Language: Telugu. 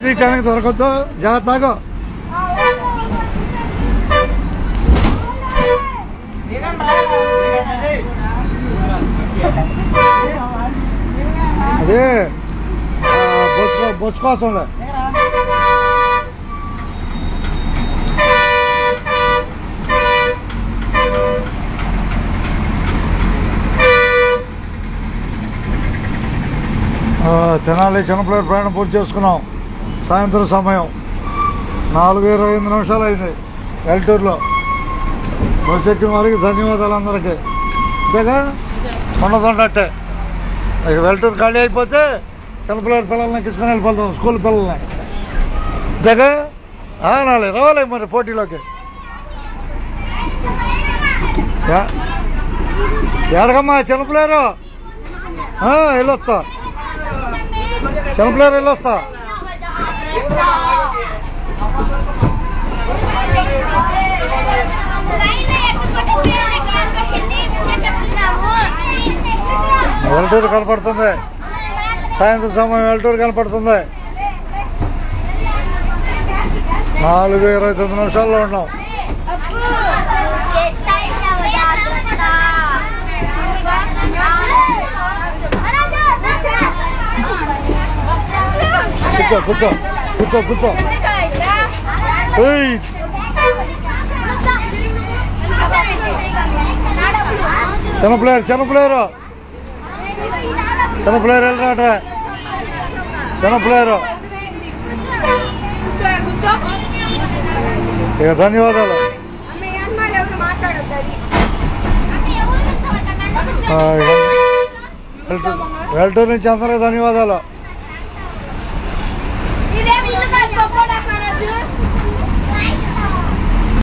తీయటానికి దొరకద్దు, జాగ్రత్తగా. అదే బొచ్చు కోసంలే. తెనాలి చిన్నపిల్లల ప్రయాణం పూర్తి చేసుకున్నాం. సాయంత్రం సమయం 4:25 అయింది. వెల్టూరులో బస్సు ఎక్కిన వారికి ధన్యవాదాలు అందరికీ. అంతేగా ఉండదంటే ఇక వెల్టూరు ఖాళీ అయిపోతే చిన్నపిల్లల పిల్లల్ని తీసుకుని వెళ్ళిపోతాం, స్కూల్ పిల్లల్ని. అంతేగా రావాలి మరి పోటీలోకి. ఎడగమ్మా చిన్నపిల్లలు వెళ్ళొస్తా, చిన్నపిల్లలు వెళ్ళొస్తా. వెల్టూరు కనపడుతుంది, సాయంత్రం సమయం వెల్టూరు కనపడుతుంది. 4:29 ఉన్నాం. కూర్చో కూర్చో కూర్చో కూర్చో. చిన్నపిల్లలు చిన్నపిల్లలు చిన్నపిల్లలు వెళ్ళరాట, చిన్నపిల్లలు. ఇక ధన్యవాదాలు. వెల్టూరు నుంచి అందరికీ ధన్యవాదాలు.